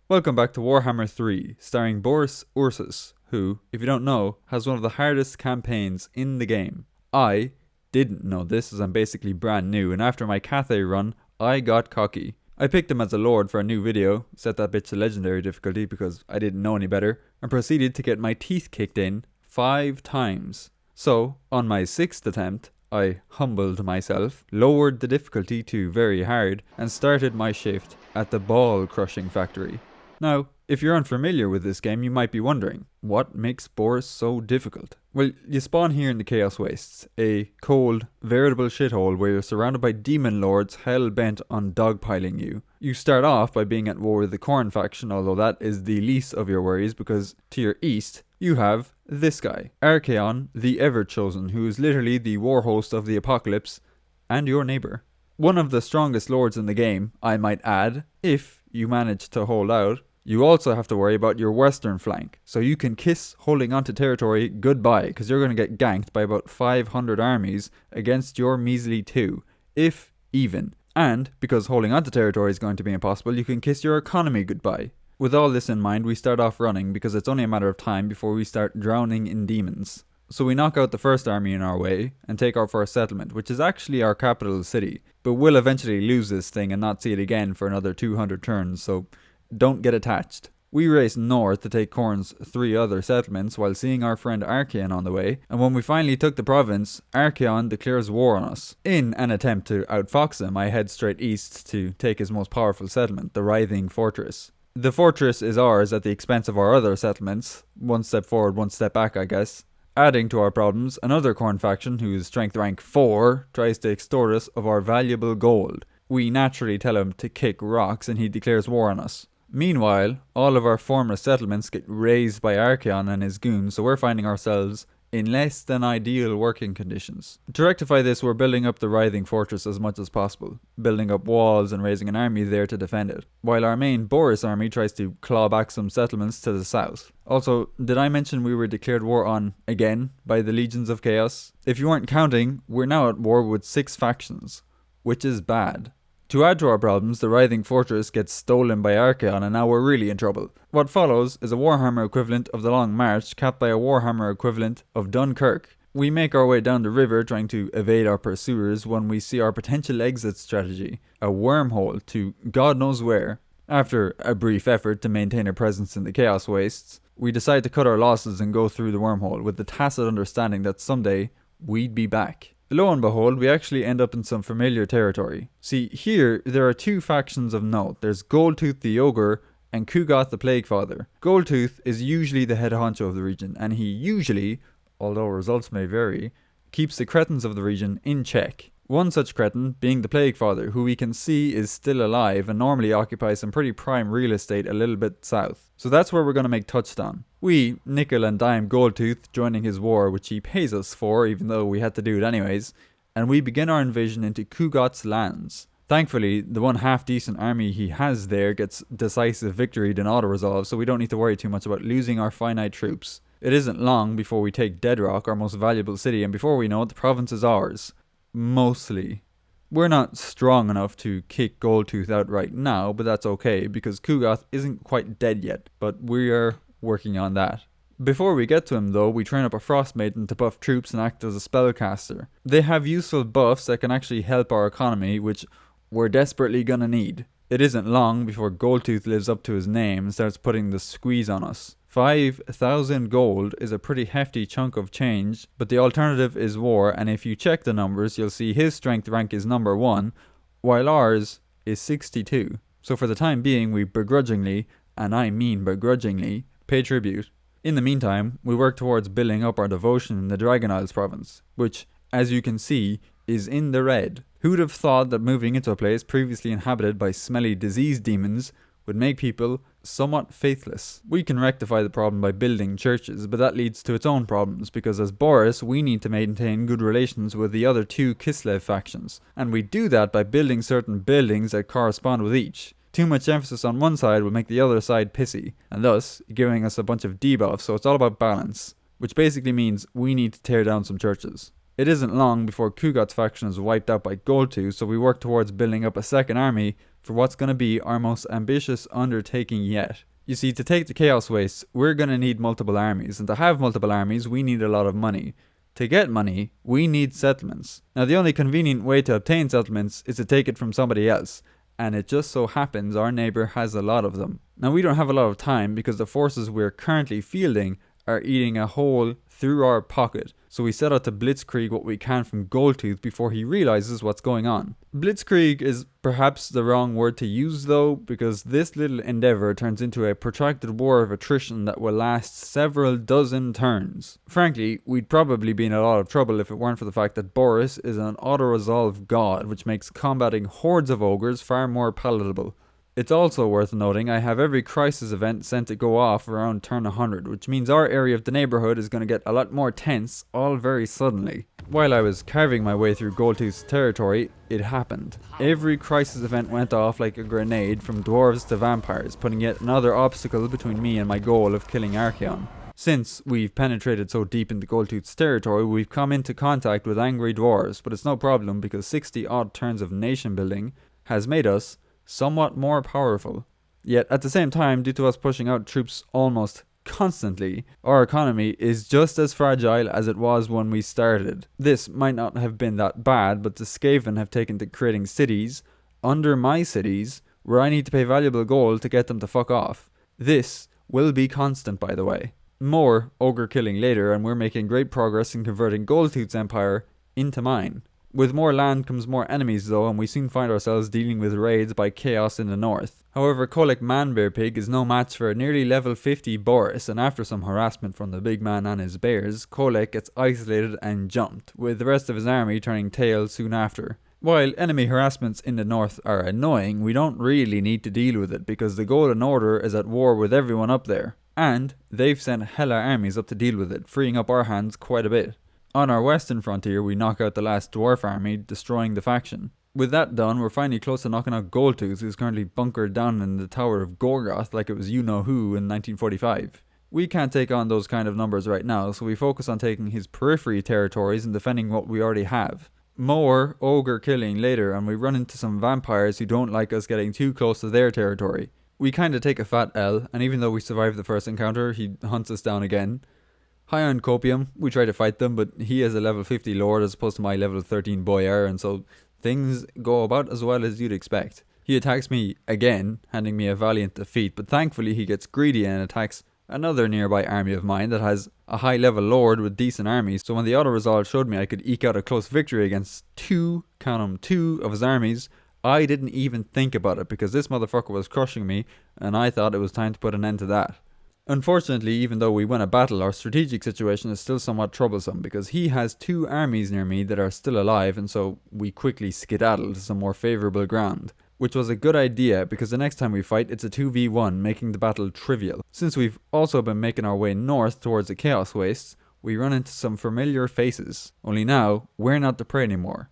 Welcome back to Warhammer 3, starring Boris Ursus, who, if you don't know, has one of the hardest campaigns in the game. I didn't know this as I'm basically brand new, and after my Cathay run, I got cocky. I picked him as a lord for a new video, set that bitch to legendary difficulty because I didn't know any better, and proceeded to get my teeth kicked in 5 times. So, on my 6th attempt, I humbled myself, lowered the difficulty to very hard, and started my shift at the ball crushing factory. Now, if you're unfamiliar with this game, you might be wondering, what makes Boris so difficult? Well, you spawn here in the Chaos Wastes, a cold, veritable shithole where you're surrounded by demon lords hell-bent on dogpiling you. You start off by being at war with the Khorne faction, although that is the least of your worries because to your east, you have this guy, Archaon, the Ever-Chosen, who is literally the war host of the apocalypse and your neighbor. One of the strongest lords in the game, I might add, if you manage to hold out. You also have to worry about your western flank, so you can kiss holding onto territory goodbye, because you're going to get ganked by about 500 armies against your measly 2, if even. And, because holding onto territory is going to be impossible, you can kiss your economy goodbye. With all this in mind, we start off running, because it's only a matter of time before we start drowning in demons. So we knock out the first army in our way, and take our first settlement, which is actually our capital city, but we'll eventually lose this thing and not see it again for another 200 turns, so don't get attached. We race north to take Khorne's 3 other settlements while seeing our friend Archaon on the way, and when we finally took the province, Archaon declares war on us. In an attempt to outfox him, I head straight east to take his most powerful settlement, the Writhing Fortress. The fortress is ours at the expense of our other settlements, 1 step forward, 1 step back I guess. Adding to our problems, another Khorne faction, whose strength rank 4, tries to extort us of our valuable gold. We naturally tell him to kick rocks and he declares war on us. Meanwhile, all of our former settlements get razed by Archaon and his goons, so we're finding ourselves in less than ideal working conditions. To rectify this, we're building up the Writhing Fortress as much as possible, building up walls and raising an army there to defend it, while our main Boris army tries to claw back some settlements to the south. Also, did I mention we were declared war on, again, by the Legions of Chaos? If you weren't counting, we're now at war with 6 factions, which is bad. To add to our problems, the Writhing Fortress gets stolen by Archaon and now we're really in trouble. What follows is a Warhammer equivalent of the Long March capped by a Warhammer equivalent of Dunkirk. We make our way down the river trying to evade our pursuers when we see our potential exit strategy, a wormhole to God knows where. After a brief effort to maintain a presence in the Chaos Wastes, we decide to cut our losses and go through the wormhole with the tacit understanding that someday we'd be back. Lo and behold, we actually end up in some familiar territory. See, here, there are 2 factions of note. There's Goldtooth the Ogre and Kugoth the Plaguefather. Goldtooth is usually the head honcho of the region, and he usually, although results may vary, keeps the cretins of the region in check. One such cretin being the Plaguefather, who we can see is still alive and normally occupies some pretty prime real estate a little bit south. So that's where we're going to make touchdown. We nickel and dime Goldtooth joining his war, which he pays us for even though we had to do it anyways, and we begin our invasion into Kugoth's lands. Thankfully, the one half-decent army he has there gets decisive victory in auto-resolve, so we don't need to worry too much about losing our finite troops. It isn't long before we take Deadrock, our most valuable city, and before we know it, the province is ours. Mostly. We're not strong enough to kick Goldtooth out right now, but that's okay, because Kugoth isn't quite dead yet, but we are working on that. Before we get to him though, we train up a Frost Maiden to buff troops and act as a spellcaster. They have useful buffs that can actually help our economy, which we're desperately gonna need. It isn't long before Goldtooth lives up to his name and starts putting the squeeze on us. 5,000 gold is a pretty hefty chunk of change, but the alternative is war, and if you check the numbers, you'll see his strength rank is number 1, while ours is 62. So for the time being, we begrudgingly, and I mean begrudgingly, pay tribute. In the meantime, we work towards building up our devotion in the Dragon Isles province, which, as you can see, is in the red. Who'd have thought that moving into a place previously inhabited by smelly disease demons would make people somewhat faithless? We can rectify the problem by building churches, but that leads to its own problems, because as Boris, we need to maintain good relations with the other 2 Kislev factions, and we do that by building certain buildings that correspond with each. Too much emphasis on one side will make the other side pissy, and thus giving us a bunch of debuffs, so it's all about balance, which basically means we need to tear down some churches. It isn't long before Kugot's faction is wiped out by Goldtooth, so we work towards building up a second army for what's going to be our most ambitious undertaking yet. You see, to take the Chaos Wastes, we're going to need multiple armies, and to have multiple armies, we need a lot of money. To get money, we need settlements. Now, the only convenient way to obtain settlements is to take it from somebody else, and it just so happens our neighbour has a lot of them. Now, we don't have a lot of time because the forces we're currently fielding are eating a hole through our pocket, so we set out to blitzkrieg what we can from Goldtooth before he realizes what's going on. Blitzkrieg is perhaps the wrong word to use though, because this little endeavour turns into a protracted war of attrition that will last several dozen turns. Frankly, we'd probably be in a lot of trouble if it weren't for the fact that Boris is an auto-resolve god, which makes combating hordes of ogres far more palatable. It's also worth noting I have every crisis event sent to go off around turn 100, which means our area of the neighbourhood is going to get a lot more tense all very suddenly. While I was carving my way through Goldtooth's territory, it happened. Every crisis event went off like a grenade from dwarves to vampires, putting yet another obstacle between me and my goal of killing Archaon. Since we've penetrated so deep into Goldtooth's territory, we've come into contact with angry dwarves, but it's no problem because 60 odd turns of nation building has made us somewhat more powerful. Yet at the same time, due to us pushing out troops almost constantly, our economy is just as fragile as it was when we started. This might not have been that bad, but the Skaven have taken to creating cities under my cities where I need to pay valuable gold to get them to fuck off. This will be constant, by the way. More ogre killing later, and we're making great progress in converting Goldtooth's empire into mine. With more land comes more enemies though, and we soon find ourselves dealing with raids by Chaos in the north. However, Kolek Manbearpig is no match for a nearly level 50 Boris, and after some harassment from the big man and his bears, Kolek gets isolated and jumped, with the rest of his army turning tail soon after. While enemy harassments in the north are annoying, we don't really need to deal with it because the Golden Order is at war with everyone up there, and they've sent hella armies up to deal with it, freeing up our hands quite a bit. On our western frontier, we knock out the last dwarf army, destroying the faction. With that done, we're finally close to knocking out Goldtooth, who's currently bunkered down in the Tower of Gorgoth like it was you-know-who in 1945. We can't take on those kind of numbers right now, so we focus on taking his periphery territories and defending what we already have. More ogre killing later, and we run into some vampires who don't like us getting too close to their territory. We kinda take a fat L, and even though we survived the first encounter, he hunts us down again. High on Copium, we try to fight them, but he is a level 50 lord as opposed to my level 13 Boyar, and so things go about as well as you'd expect. He attacks me again, handing me a valiant defeat, but thankfully he gets greedy and attacks another nearby army of mine that has a high level lord with decent armies, so when the auto-resolve showed me I could eke out a close victory against two of his armies, I didn't even think about it because this motherfucker was crushing me, and I thought it was time to put an end to that. Unfortunately, even though we win a battle, our strategic situation is still somewhat troublesome because he has two armies near me that are still alive, and so we quickly skedaddle to some more favourable ground. Which was a good idea because the next time we fight it's a 2v1, making the battle trivial. Since we've also been making our way north towards the Chaos Wastes, we run into some familiar faces. Only now, we're not the prey anymore.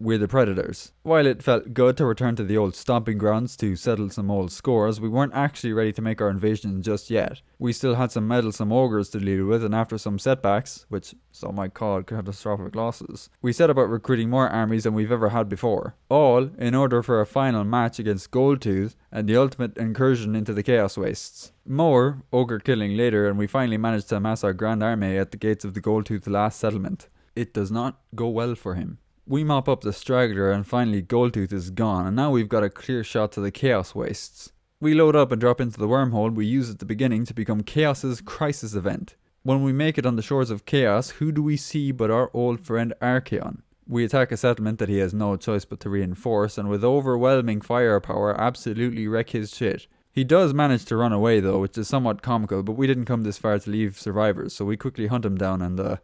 We're the predators. While it felt good to return to the old stomping grounds to settle some old scores, we weren't actually ready to make our invasion just yet. We still had some meddlesome ogres to deal with, and after some setbacks, which some might call catastrophic losses, we set about recruiting more armies than we've ever had before. All in order for a final match against Goldtooth and the ultimate incursion into the Chaos Wastes. More ogre killing later, and we finally managed to amass our grand army at the gates of the Goldtooth last settlement. It does not go well for him. We mop up the straggler and finally Goldtooth is gone, and now we've got a clear shot to the Chaos Wastes. We load up and drop into the wormhole we used at the beginning to become Chaos's crisis event. When we make it on the shores of Chaos, who do we see but our old friend Archaon? We attack a settlement that he has no choice but to reinforce, and with overwhelming firepower absolutely wreck his shit. He does manage to run away though, which is somewhat comical, but we didn't come this far to leave survivors, so we quickly hunt him down and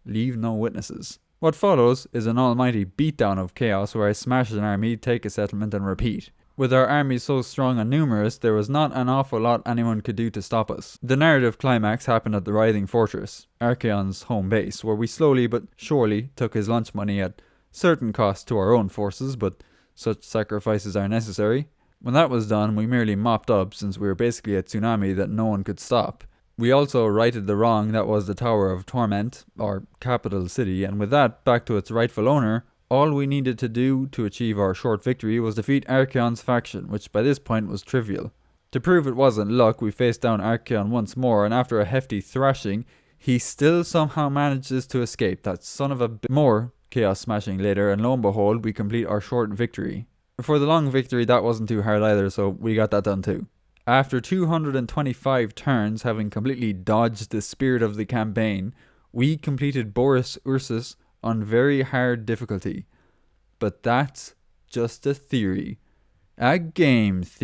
leave no witnesses. What follows is an almighty beatdown of Chaos where I smash an army, take a settlement and repeat. With our armies so strong and numerous, there was not an awful lot anyone could do to stop us. The narrative climax happened at the Writhing Fortress, Archaon's home base, where we slowly but surely took his lunch money at certain cost to our own forces, but such sacrifices are necessary. When that was done, we merely mopped up since we were basically a tsunami that no one could stop. We also righted the wrong that was the Tower of Torment, or capital city, and with that back to its rightful owner, all we needed to do to achieve our short victory was defeat Archaon's faction, which by this point was trivial. To prove it wasn't luck, we faced down Archaon once more, and after a hefty thrashing, he still somehow manages to escape. That son of a more chaos smashing later, and lo and behold, we complete our short victory. For the long victory, that wasn't too hard either, so we got that done too. After 225 turns, having completely dodged the spirit of the campaign, we completed Boris Ursus on very hard difficulty. But that's just a theory. A game theory.